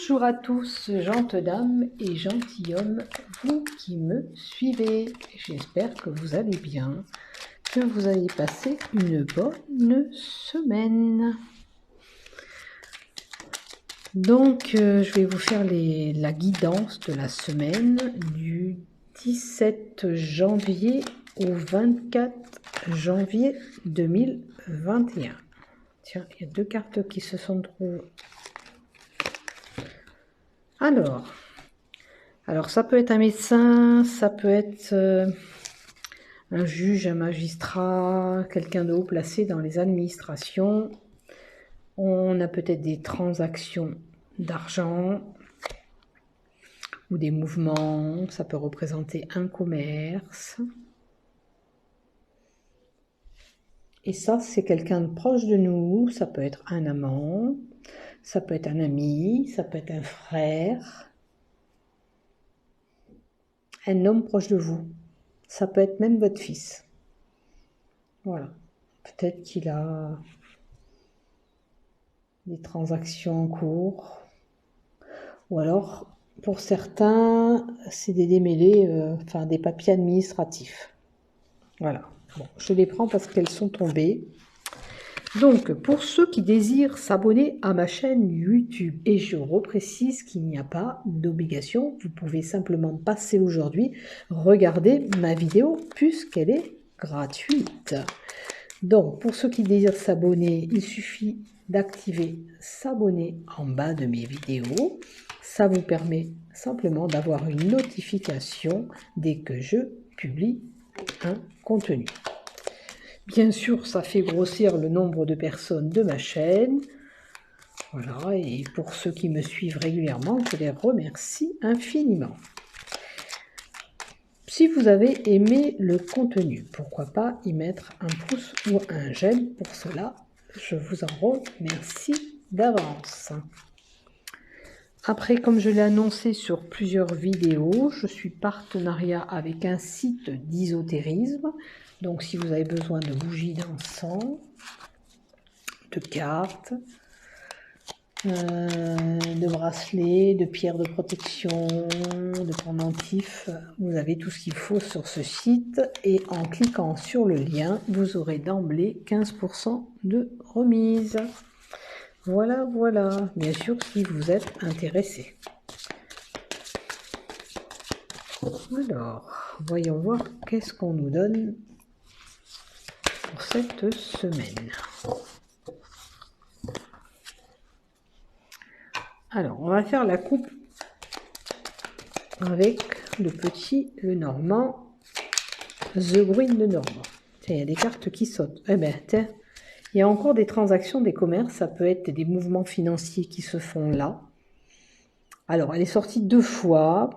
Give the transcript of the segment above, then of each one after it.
Bonjour à tous, gentes dames et gentilshommes, vous qui me suivez. J'espère que vous allez bien, que vous avez passé une bonne semaine. Donc, je vais vous faire la guidance de la semaine du 17 janvier au 24 janvier 2021. Tiens, il y a deux cartes qui se sont trouvées. Alors ça peut être un médecin, ça peut être un juge, un magistrat, quelqu'un de haut placé dans les administrations. On a peut-être des transactions d'argent ou des mouvements, ça peut représenter un commerce. Et ça, c'est quelqu'un de proche de nous, ça peut être un amant, ça peut être un ami, ça peut être un frère, un homme proche de vous. Ça peut être même votre fils. Voilà. Peut-être qu'il a des transactions en cours. Ou alors, pour certains, c'est des démêlés, enfin des papiers administratifs. Voilà. Bon, je les prends parce qu'elles sont tombées. Donc, pour ceux qui désirent s'abonner à ma chaîne YouTube, et je reprécise qu'il n'y a pas d'obligation, vous pouvez simplement passer aujourd'hui, regarder ma vidéo puisqu'elle est gratuite. Donc, pour ceux qui désirent s'abonner, il suffit d'activer s'abonner en bas de mes vidéos. Ça vous permet simplement d'avoir une notification dès que je publie un contenu. Bien sûr, ça fait grossir le nombre de personnes de ma chaîne. Voilà, et pour ceux qui me suivent régulièrement, je les remercie infiniment. Si vous avez aimé le contenu, pourquoi pas y mettre un pouce ou un j'aime. Pour cela, je vous en remercie d'avance. Après, comme je l'ai annoncé sur plusieurs vidéos, je suis partenariat avec un site d'ésotérisme. Donc, si vous avez besoin de bougies d'encens, de cartes, de bracelets, de pierres de protection, de pendentifs, vous avez tout ce qu'il faut sur ce site. Et en cliquant sur le lien, vous aurez d'emblée 15% de remise. Voilà, voilà. Bien sûr, si vous êtes intéressé. Alors, voyons voir qu'est-ce qu'on nous donne pour cette semaine. Alors, on va faire la coupe avec le petit Lenormand, The Green Lenormand. Tiens, il y a des cartes qui sautent. Eh ben, tiens, il y a encore des transactions, des commerces, ça peut être des mouvements financiers qui se font là. Alors, elle est sortie 2 fois.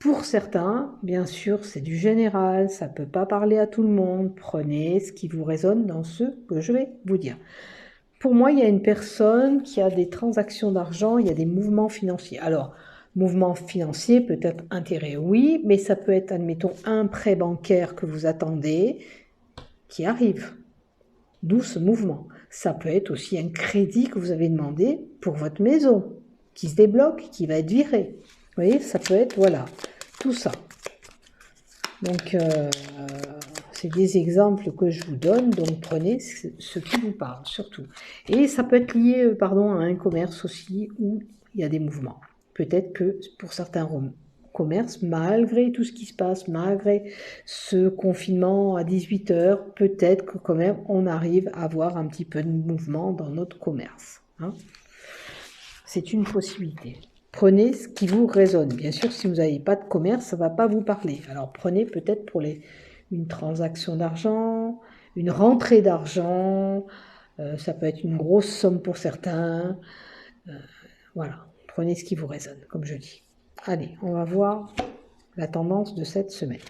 Pour certains, bien sûr, c'est du général, ça ne peut pas parler à tout le monde. Prenez ce qui vous résonne dans ce que je vais vous dire. Pour moi, il y a une personne qui a des transactions d'argent, il y a des mouvements financiers. Alors, mouvement financier, peut-être intérêt, oui, mais ça peut être, admettons, un prêt bancaire que vous attendez qui arrive. D'où ce mouvement. Ça peut être aussi un crédit que vous avez demandé pour votre maison, qui se débloque, qui va être viré. Vous voyez, ça peut être, voilà, tout ça. Donc, c'est des exemples que je vous donne, donc prenez ce qui vous parle, surtout. Et ça peut être lié, pardon, à un commerce aussi, où il y a des mouvements. Peut-être que pour certains commerces, malgré tout ce qui se passe, malgré ce confinement à 18h, peut-être que quand même, on arrive à avoir un petit peu de mouvement dans notre commerce. Hein. C'est une possibilité. Prenez ce qui vous résonne. Bien sûr, si vous n'avez pas de commerce, ça ne va pas vous parler. Alors prenez peut-être pour une transaction d'argent, une rentrée d'argent, ça peut être une grosse somme pour certains. Voilà, prenez ce qui vous résonne, comme je dis. Allez, on va voir la tendance de cette semaine.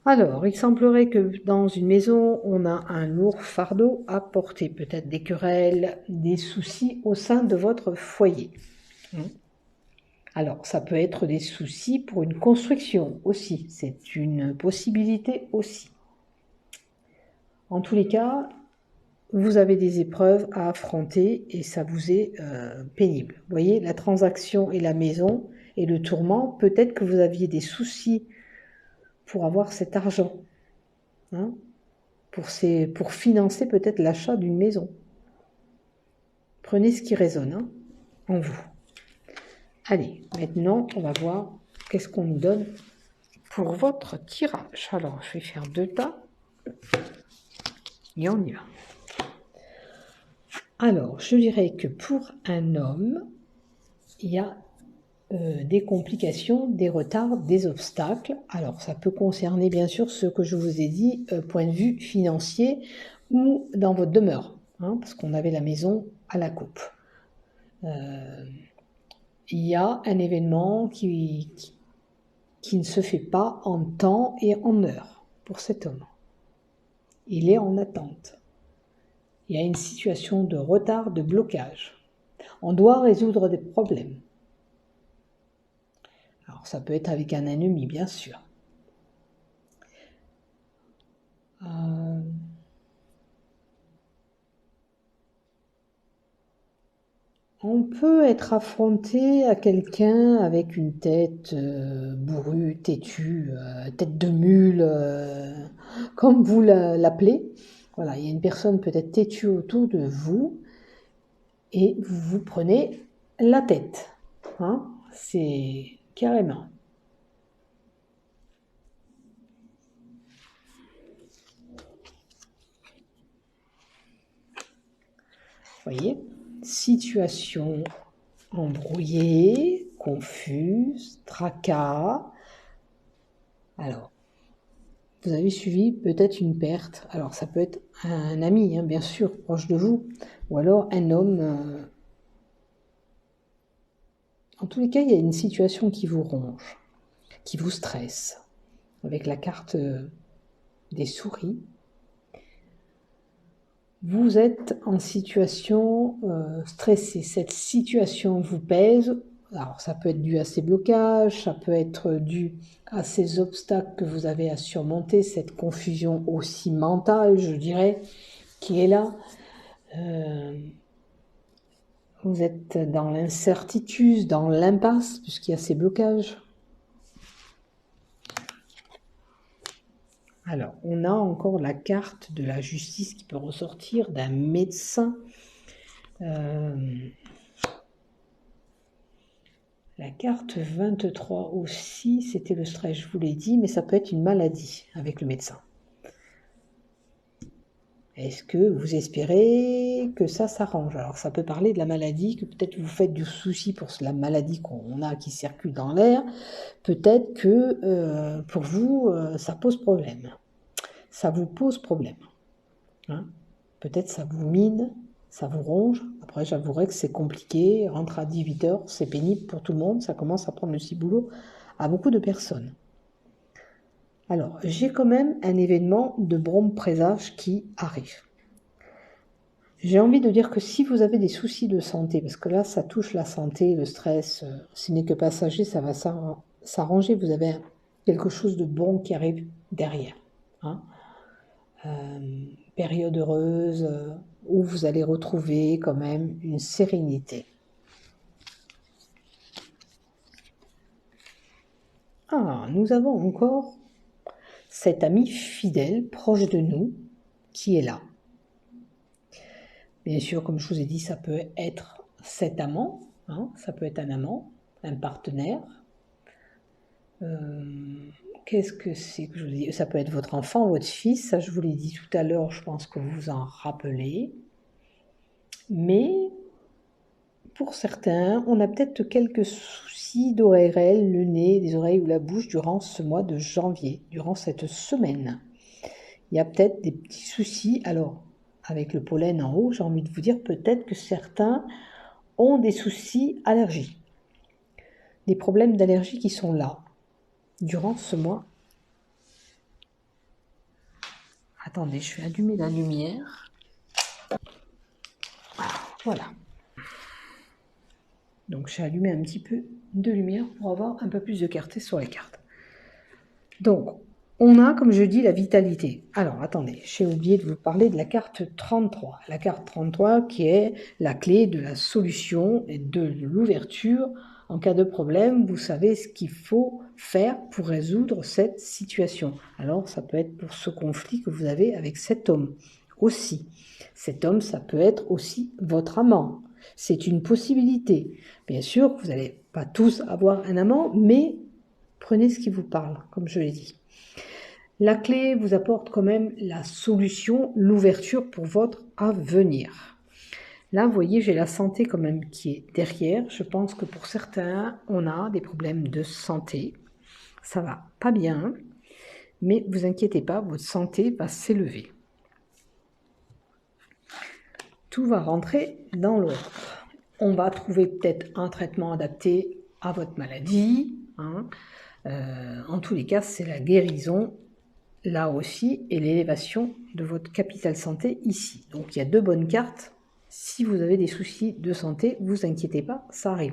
Alors, il semblerait que dans une maison, on a un lourd fardeau à porter, peut-être des querelles, des soucis au sein de votre foyer. Alors, ça peut être des soucis pour une construction aussi, c'est une possibilité aussi. En tous les cas, vous avez des épreuves à affronter et ça vous est pénible. Vous voyez, la transaction et la maison et le tourment, peut-être que vous aviez des soucis pour avoir cet argent, hein, pour financer peut-être l'achat d'une maison. Prenez ce qui résonne hein, en vous. Allez, maintenant, on va voir qu'est-ce qu'on nous donne pour votre tirage. Alors, je vais faire 2 tas et on y va. Alors, je dirais que pour un homme, il y a des complications, des retards, des obstacles. Alors, ça peut concerner bien sûr ce que je vous ai dit, point de vue financier ou dans votre demeure, hein, parce qu'on avait la maison à la coupe. Il y a un événement qui ne se fait pas en temps et en heure pour cet homme. Il est en attente. Il y a une situation de retard, de blocage. On doit résoudre des problèmes. Alors ça peut être avec un ennemi, bien sûr. On peut être affronté à quelqu'un avec une tête bourrue, têtue, tête de mule, comme vous l'appelez. Voilà, il y a une personne peut-être têtue autour de vous et vous vous prenez la tête. Hein, c'est carrément. Voyez, situation embrouillée, confuse, tracas. Alors, vous avez suivi peut-être une perte. Alors, ça peut être un ami, hein, bien sûr, proche de vous, ou alors un homme. En tous les cas, il y a une situation qui vous ronge, qui vous stresse. Avec la carte des souris, vous êtes en situation stressée. Cette situation vous pèse. Alors, ça peut être dû à ces blocages, ça peut être dû à ces obstacles que vous avez à surmonter, cette confusion aussi mentale, je dirais, qui est là. Vous êtes dans l'incertitude, dans l'impasse, puisqu'il y a ces blocages. Alors, on a encore la carte de la justice qui peut ressortir d'un médecin. La carte 23 aussi, c'était le stress, je vous l'ai dit, mais ça peut être une maladie avec le médecin. Est-ce que vous espérez que ça s'arrange? Alors, ça peut parler de la maladie, que peut-être vous faites du souci pour la maladie qu'on a qui circule dans l'air. Peut-être que pour vous, ça pose problème. Ça vous pose problème. Hein, peut-être ça vous mine, ça vous ronge. Après, j'avouerai que c'est compliqué. Rentre à 18h, c'est pénible pour tout le monde. Ça commence à prendre le ciboulot à beaucoup de personnes. Alors, j'ai quand même un événement de bon présage qui arrive. J'ai envie de dire que si vous avez des soucis de santé, parce que là, ça touche la santé, le stress, ce n'est que passager, ça va s'arranger. Vous avez quelque chose de bon qui arrive derrière. Hein. Période heureuse où vous allez retrouver quand même une sérénité. Ah, nous avons encore cet ami fidèle, proche de nous, qui est là. Bien sûr, comme je vous ai dit, ça peut être cet amant, hein, ça peut être un amant, un partenaire. Qu'est-ce que c'est que je vous dis? Ça peut être votre enfant, votre fils, ça je vous l'ai dit tout à l'heure, je pense que vous vous en rappelez. Mais pour certains, on a peut-être quelques soucis d'ORL, le nez, les oreilles ou la bouche durant ce mois de janvier, durant cette semaine. Il y a peut-être des petits soucis. Alors, avec le pollen en haut, j'ai envie de vous dire peut-être que certains ont des soucis allergiques. Des problèmes d'allergie qui sont là, durant ce mois. Attendez, je vais allumer la lumière. Voilà. Donc j'ai allumé un petit peu de lumière pour avoir un peu plus de clarté sur les cartes. Donc, On a, comme je dis, la vitalité. Alors, attendez, j'ai oublié de vous parler de la carte 33. La carte 33 qui est la clé de la solution et de l'ouverture. En cas de problème, vous savez ce qu'il faut faire pour résoudre cette situation. Alors, ça peut être pour ce conflit que vous avez avec cet homme aussi. Cet homme, ça peut être aussi votre amant. C'est une possibilité. Bien sûr, vous n'allez pas tous avoir un amant, mais prenez ce qui vous parle, comme je l'ai dit. La clé vous apporte quand même la solution, l'ouverture pour votre avenir. Là, vous voyez, j'ai la santé quand même qui est derrière. Je pense que pour certains, on a des problèmes de santé. Ça va pas bien, mais vous inquiétez pas, votre santé va s'élever. Tout va rentrer dans l'ordre. On va trouver peut-être un traitement adapté à votre maladie. En tous les cas, c'est la guérison là aussi, et l'élévation de votre capital santé ici. Donc il y a deux bonnes cartes. Si vous avez des soucis de santé, vous inquiétez pas, ça arrive.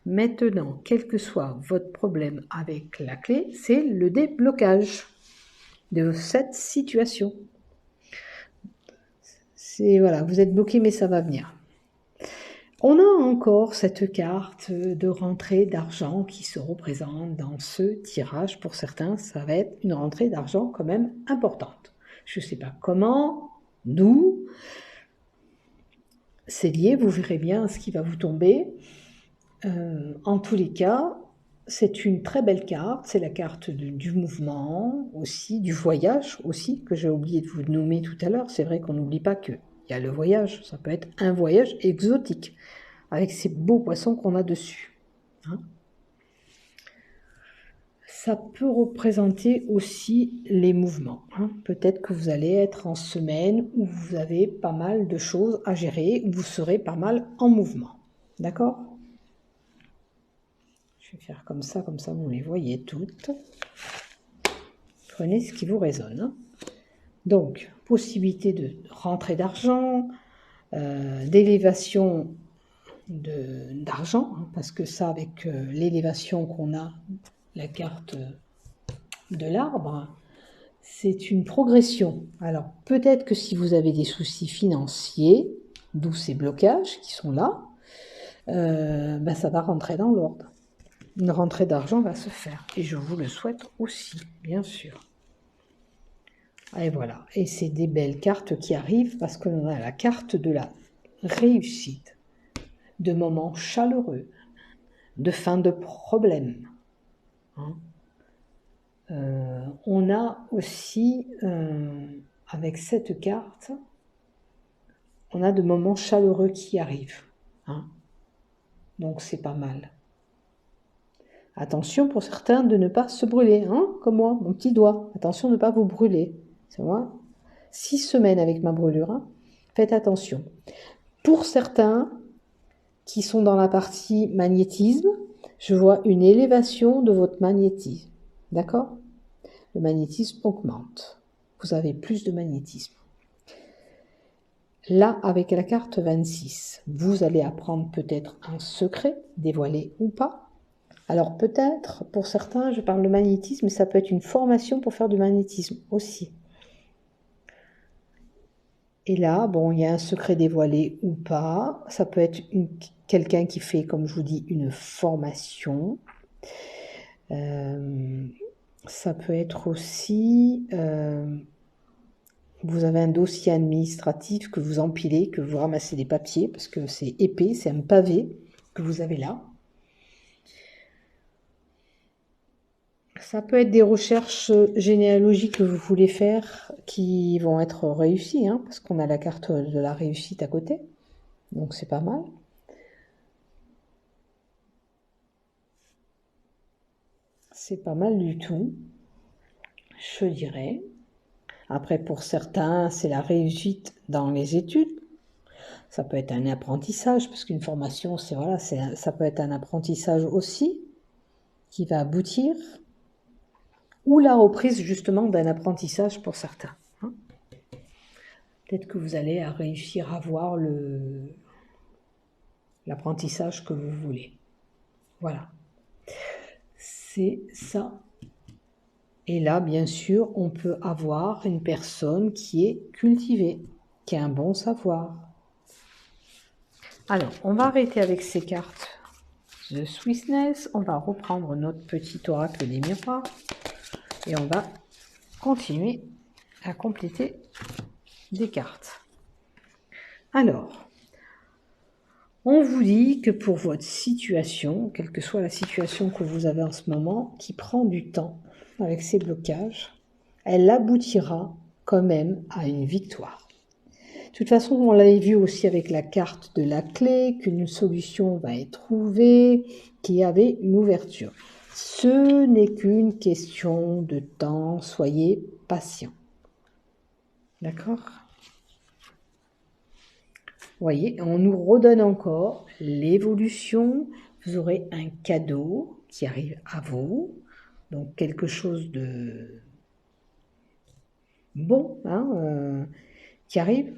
Maintenant, quel que soit votre problème avec la clé, c'est le déblocage de cette situation. C'est voilà, vous êtes bloqué, mais ça va venir. On a encore cette carte de rentrée d'argent qui se représente dans ce tirage. Pour certains, ça va être une rentrée d'argent quand même importante. Je ne sais pas comment, d'où. C'est lié, vous verrez bien ce qui va vous tomber. En tous les cas, c'est une très belle carte. C'est la carte du mouvement aussi, du voyage aussi, que j'ai oublié de vous nommer tout à l'heure. C'est vrai qu'on n'oublie pas qu'il y a le voyage. Ça peut être un voyage exotique, avec ces beaux poissons qu'on a dessus. Ça peut représenter aussi les mouvements. Peut-être que vous allez être en semaine où vous avez pas mal de choses à gérer, où vous serez pas mal en mouvement. D'accord? Je vais faire comme ça vous les voyez toutes. Prenez ce qui vous résonne. Donc, possibilité de rentrée d'argent, d'élévation d'argent, parce que ça, avec l'élévation qu'on a, la carte de l'arbre, c'est une progression. Alors, peut-être que si vous avez des soucis financiers, d'où ces blocages qui sont là, ça va rentrer dans l'ordre. Une rentrée d'argent va se faire. Et je vous le souhaite aussi, bien sûr. Et voilà. Et c'est des belles cartes qui arrivent parce qu'on a la carte de la réussite, de moments chaleureux, de fin de problème. On a aussi, avec cette carte, on a de moments chaleureux qui arrivent. Donc c'est pas mal. Attention pour certains de ne pas se brûler, comme moi, mon petit doigt. Attention de ne pas vous brûler. C'est moi, 6 semaines avec ma brûlure. Faites attention. Pour certains qui sont dans la partie magnétisme, je vois une élévation de votre magnétisme. D'accord? Le magnétisme augmente. Vous avez plus de magnétisme. Là, avec la carte 26, vous allez apprendre peut-être un secret, dévoilé ou pas. Alors peut-être, pour certains, je parle de magnétisme, mais ça peut être une formation pour faire du magnétisme aussi. Et là, bon, il y a un secret dévoilé ou pas. Ça peut être quelqu'un qui fait, comme je vous dis, une formation. Ça peut être aussi, vous avez un dossier administratif que vous empilez, que vous ramassez des papiers, parce que c'est épais, c'est un pavé que vous avez là. Ça peut être des recherches généalogiques que vous voulez faire qui vont être réussies, parce qu'on a la carte de la réussite à côté. Donc c'est pas mal. C'est pas mal du tout, je dirais. Après, pour certains, c'est la réussite dans les études. Ça peut être un apprentissage, parce qu'une formation, ça peut être un apprentissage aussi qui va aboutir. Ou la reprise justement d'un apprentissage pour certains. Peut-être que vous allez réussir à voir l'apprentissage que vous voulez. Voilà. C'est ça Et là, bien sûr, on peut avoir une personne qui est cultivée, qui a un bon savoir. Alors, on va arrêter avec ces cartes de Swissness. On va reprendre notre petit oracle des miroirs et on va continuer à compléter des cartes. Alors, on vous dit que pour votre situation, quelle que soit la situation que vous avez en ce moment, qui prend du temps avec ces blocages, elle aboutira quand même à une victoire. De toute façon, on l'avait vu aussi avec la carte de la clé, qu'une solution va être trouvée, qu'il y avait une ouverture. Ce n'est qu'une question de temps, soyez patient. D'accord ? Vous voyez, on nous redonne encore l'évolution. Vous aurez un cadeau qui arrive à vous. Donc quelque chose de bon qui arrive.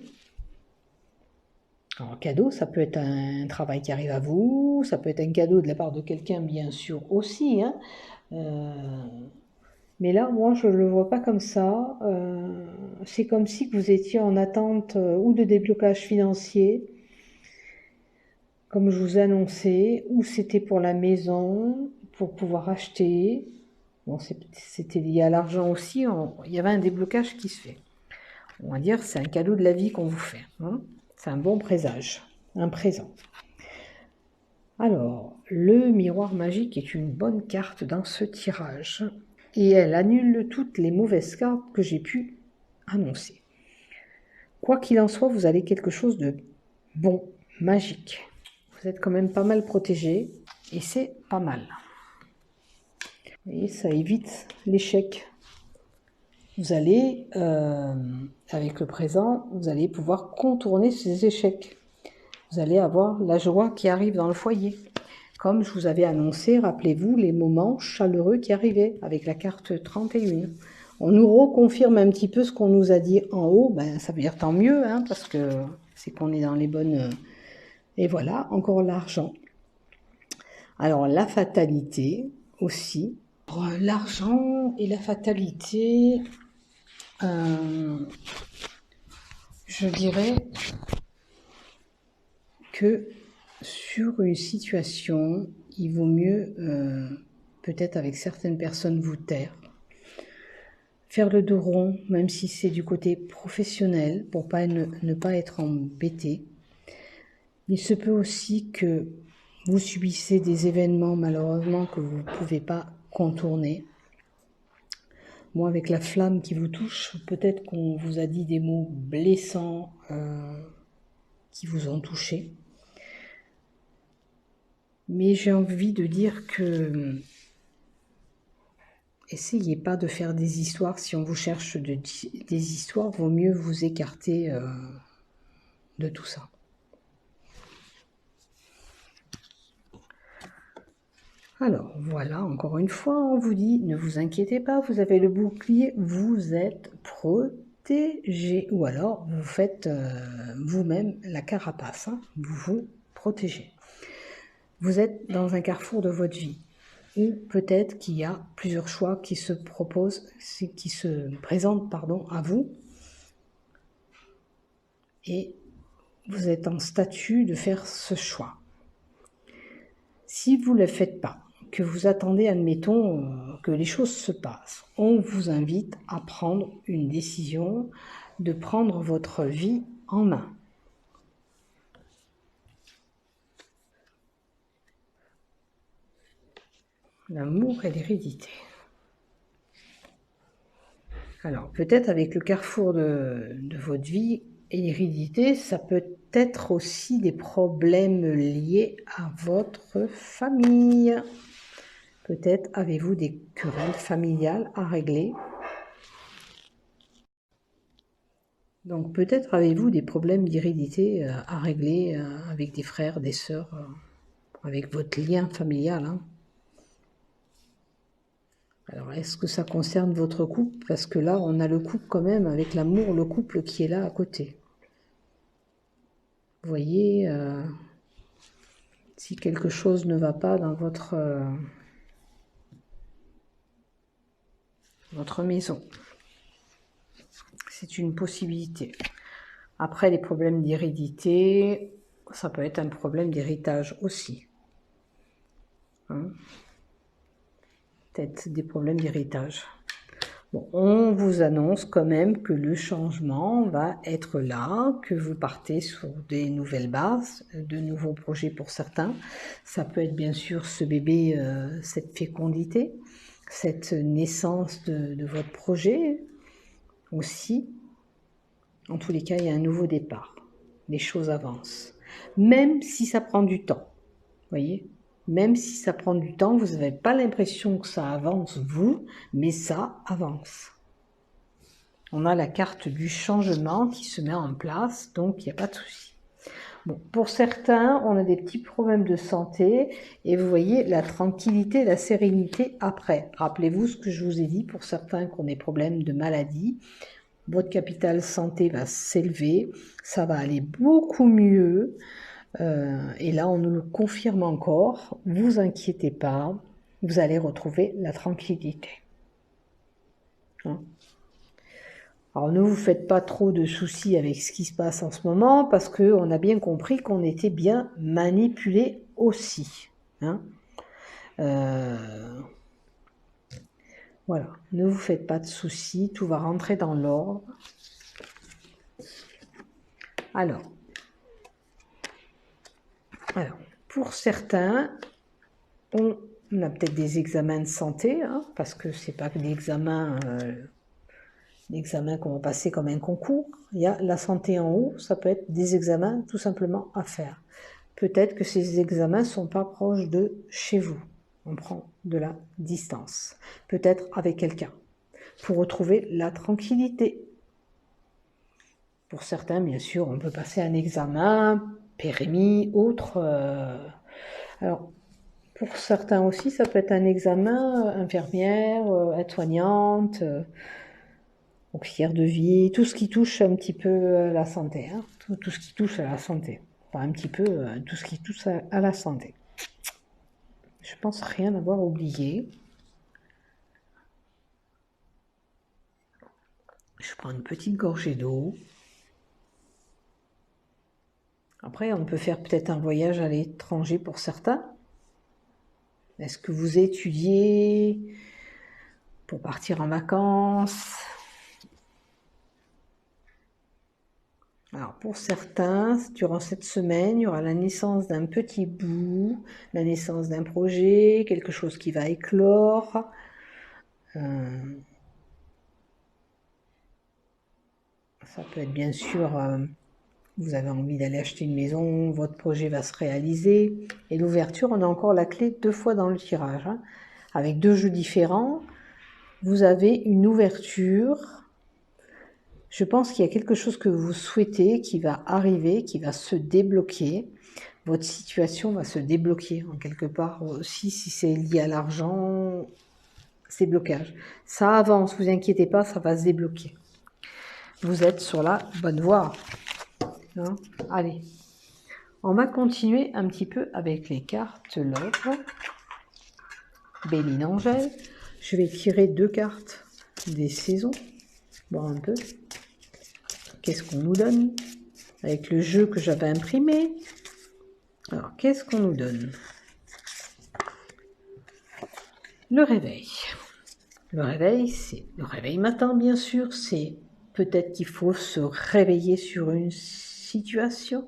Alors, cadeau, ça peut être un travail qui arrive à vous. Ça peut être un cadeau de la part de quelqu'un, bien sûr, aussi. Mais là, moi, je ne le vois pas comme ça. C'est comme si vous étiez en attente ou de déblocage financier, comme je vous ai annoncé, ou c'était pour la maison, pour pouvoir acheter. Bon, c'était lié à l'argent aussi. Il y avait un déblocage qui se fait. On va dire c'est un cadeau de la vie qu'on vous fait. C'est un bon présage, un présent. Alors, le miroir magique est une bonne carte dans ce tirage. Et elle annule toutes les mauvaises cartes que j'ai pu annoncer. Quoi qu'il en soit, vous avez quelque chose de bon, magique. Vous êtes quand même pas mal protégé et c'est pas mal. Et ça évite l'échec. Vous allez, avec le présent, vous allez pouvoir contourner ces échecs. Vous allez avoir la joie qui arrive dans le foyer. Comme je vous avais annoncé, rappelez-vous les moments chaleureux qui arrivaient avec la carte 31. On nous reconfirme un petit peu ce qu'on nous a dit en haut. Ça veut dire tant mieux, parce que c'est qu'on est dans les bonnes... Et voilà, encore l'argent. Alors, la fatalité aussi. L'argent et la fatalité, je dirais que sur une situation, il vaut mieux, peut-être avec certaines personnes, vous taire. Faire le dos rond, même si c'est du côté professionnel, pour ne pas être embêté. Il se peut aussi que vous subissez des événements, malheureusement, que vous ne pouvez pas contourner. Moi, avec la flamme qui vous touche, peut-être qu'on vous a dit des mots blessants qui vous ont touché. Mais j'ai envie de dire que essayez pas de faire des histoires. Si on vous cherche des histoires, vaut mieux vous écarter de tout ça. Alors voilà, encore une fois, on vous dit, ne vous inquiétez pas, vous avez le bouclier, vous êtes protégé. Ou alors, vous faites vous-même la carapace, vous vous protégez. Vous êtes dans un carrefour de votre vie, ou peut-être qu'il y a plusieurs choix qui se présentent à vous, et vous êtes en statut de faire ce choix. Si vous ne le faites pas, que vous attendez, admettons, que les choses se passent, on vous invite à prendre une décision, de prendre votre vie en main. L'amour et l'hérédité. Alors, peut-être avec le carrefour de votre vie et l'hérédité, ça peut être aussi des problèmes liés à votre famille. Peut-être avez-vous des querelles familiales à régler. Donc peut-être avez-vous des problèmes d'hérédité à régler avec des frères, des sœurs, avec votre lien familial. Alors est-ce que ça concerne votre couple? Parce que là, on a le couple quand même, avec l'amour, le couple qui est là à côté. Vous voyez, si quelque chose ne va pas dans votre votre maison. C'est une possibilité. Après, les problèmes d'hérédité, ça peut être un problème d'héritage aussi. Hein? Peut-être des problèmes d'héritage. Bon, on vous annonce quand même que le changement va être là, que vous partez sur des nouvelles bases, de nouveaux projets pour certains. Ça peut être bien sûr ce bébé, cette fécondité, cette naissance de votre projet aussi. En tous les cas, il y a un nouveau départ. Les choses avancent. Même si ça prend du temps. Voyez ? Même si ça prend du temps, vous n'avez pas l'impression que ça avance, vous, mais ça avance. On a la carte du changement qui se met en place, donc il n'y a pas de souci. Bon, pour certains, on a des petits problèmes de santé, et vous voyez la tranquillité, la sérénité après. Rappelez-vous ce que je vous ai dit, pour certains qui ont des problèmes de maladie, votre capital santé va s'élever, ça va aller beaucoup mieux. Et là, on nous le confirme encore. Vous inquiétez pas, vous allez retrouver la tranquillité. Hein? Alors, ne vous faites pas trop de soucis avec ce qui se passe en ce moment, parce qu'on a bien compris qu'on était bien manipulé aussi. Hein? Voilà, ne vous faites pas de soucis, tout va rentrer dans l'ordre. Alors, pour certains, on a peut-être des examens de santé, hein, parce que c'est pas que l'examen qu'on va passer comme un concours. Il y a la santé en haut, ça peut être des examens tout simplement à faire. Peut-être que ces examens ne sont pas proches de chez vous. On prend de la distance. Peut-être avec quelqu'un. Pour retrouver la tranquillité. Pour certains, bien sûr, on peut passer un examen, pérémie, autre. Alors, pour certains aussi, ça peut être un examen infirmière, aide-soignante, auxiliaire de vie, tout ce qui touche un petit peu à la santé. Hein, tout ce qui touche à la santé. Enfin, un petit peu tout ce qui touche à la santé. Je pense rien avoir oublié. Je prends une petite gorgée d'eau. Après, on peut faire peut-être un voyage à l'étranger pour certains. Est-ce que vous étudiez pour partir en vacances? Alors pour certains, durant cette semaine, il y aura la naissance d'un petit bout, la naissance d'un projet, quelque chose qui va éclore. Ça peut être bien sûr, vous avez envie d'aller acheter une maison, votre projet va se réaliser. Et l'ouverture, on a encore la clé 2 fois dans le tirage. Hein. Avec 2 jeux différents, vous avez une ouverture. Je pense qu'il y a quelque chose que vous souhaitez qui va arriver, qui va se débloquer. Votre situation va se débloquer en quelque part aussi, si c'est lié à l'argent, ces blocages. Ça avance, vous inquiétez pas, ça va se débloquer. Vous êtes sur la bonne voie. Hein? Allez, on va continuer un petit peu avec les cartes l'œuvre. Béline Angèle. Je vais tirer 2 cartes des saisons. Voir un peu. Qu'est-ce qu'on nous donne avec le jeu que j'avais imprimé. Alors, qu'est-ce qu'on nous donne? Le réveil. Le réveil, c'est le réveil matin, bien sûr. C'est peut-être qu'il faut se réveiller sur une situation.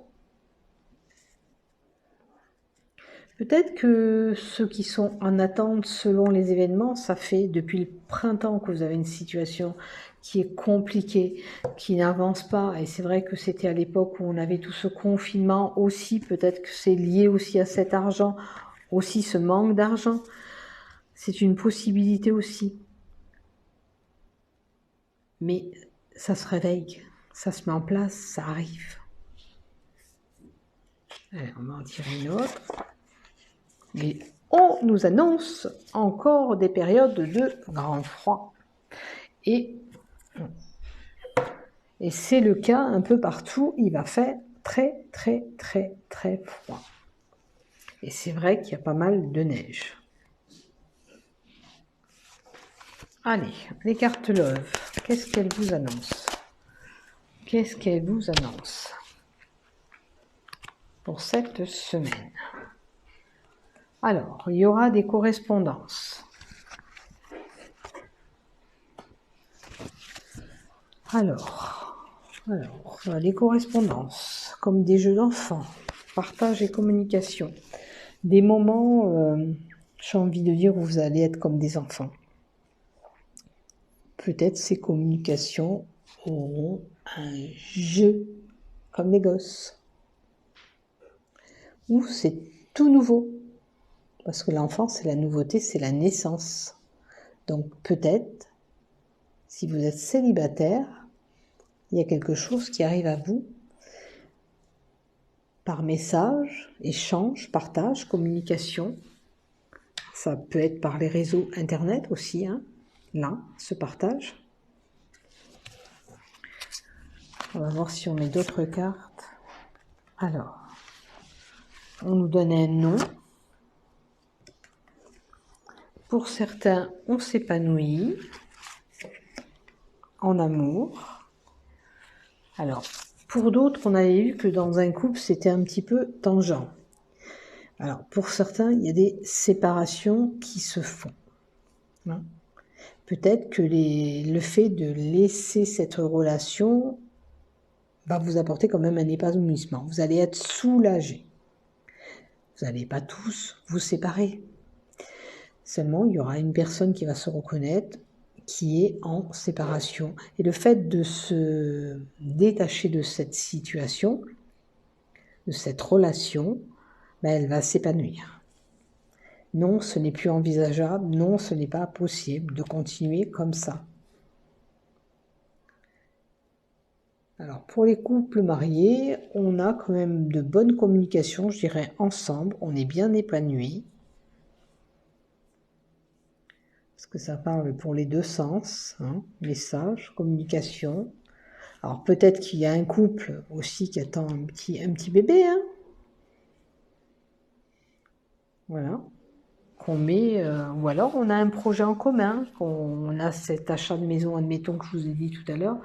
Peut-être que ceux qui sont en attente selon les événements, ça fait depuis le printemps que vous avez une situation qui est compliquée, qui n'avance pas. Et c'est vrai que c'était à l'époque où on avait tout ce confinement aussi. Peut-être que c'est lié aussi à cet argent, aussi ce manque d'argent. C'est une possibilité aussi. Mais ça se réveille, ça se met en place, ça arrive. Allez, on va en tirer une autre. Et on nous annonce encore des périodes de grand froid. Et c'est le cas un peu partout, il va faire très très très très froid. Et c'est vrai qu'il y a pas mal de neige. Allez, les cartes Love, qu'est-ce qu'elles vous annoncent? Qu'est-ce qu'elles vous annoncent pour cette semaine? Alors, il y aura des correspondances. Alors, les correspondances, comme des jeux d'enfants, partage et communication. Des moments, j'ai envie de dire, où vous allez être comme des enfants. Peut-être ces communications auront un jeu, comme les gosses. Ou c'est tout nouveau. Parce que l'enfant, c'est la nouveauté, c'est la naissance. Donc peut-être, si vous êtes célibataire, il y a quelque chose qui arrive à vous par message, échange, partage, communication. Ça peut être par les réseaux internet aussi, hein, là, ce partage. On va voir si on met d'autres cartes. Alors, on nous donne un nom. Pour certains, on s'épanouit en amour. Alors, pour d'autres, on avait vu que dans un couple, c'était un petit peu tangent. Alors, pour certains, il y a des séparations qui se font. Hein. Peut-être que le fait de laisser cette relation va vous apporter quand même un épanouissement. Vous allez être soulagé. Vous n'allez pas tous vous séparer. Seulement, il y aura une personne qui va se reconnaître, qui est en séparation. Et le fait de se détacher de cette situation, de cette relation, ben, elle va s'épanouir. Non, ce n'est plus envisageable, non, ce n'est pas possible de continuer comme ça. Alors, pour les couples mariés, on a quand même de bonnes communications, je dirais, ensemble, on est bien épanouis. Parce que ça parle pour les deux sens, hein, message, communication. Alors peut-être qu'il y a un couple aussi qui attend un petit bébé, hein. Voilà. Qu'on met, ou alors on a un projet en commun, qu'on a cet achat de maison, admettons que je vous ai dit tout à l'heure,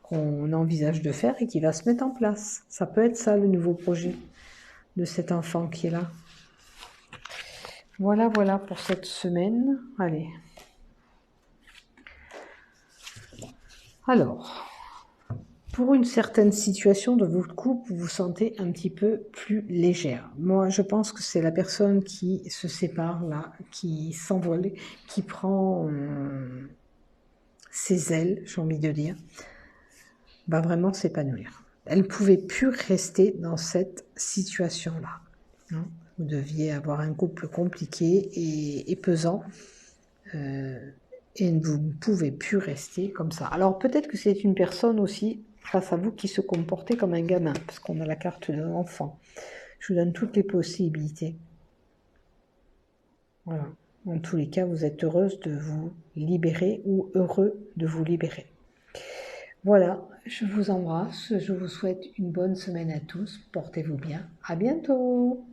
qu'on envisage de faire et qui va se mettre en place. Ça peut être ça le nouveau projet de cet enfant qui est là. Voilà, voilà pour cette semaine. Allez. Alors, pour une certaine situation de votre couple, vous vous sentez un petit peu plus légère. Moi, je pense que c'est la personne qui se sépare là, qui s'envole, qui prend ses ailes, j'ai envie de dire, va vraiment s'épanouir. Elle ne pouvait plus rester dans cette situation-là. Hein. Vous deviez avoir un couple compliqué et pesant. Et vous ne pouvez plus rester comme ça. Alors peut-être que c'est une personne aussi face à vous qui se comportait comme un gamin, parce qu'on a la carte de l'enfant. Je vous donne toutes les possibilités. Voilà. En tous les cas, vous êtes heureuse de vous libérer ou heureux de vous libérer. Voilà, je vous embrasse, je vous souhaite une bonne semaine à tous, portez-vous bien, à bientôt.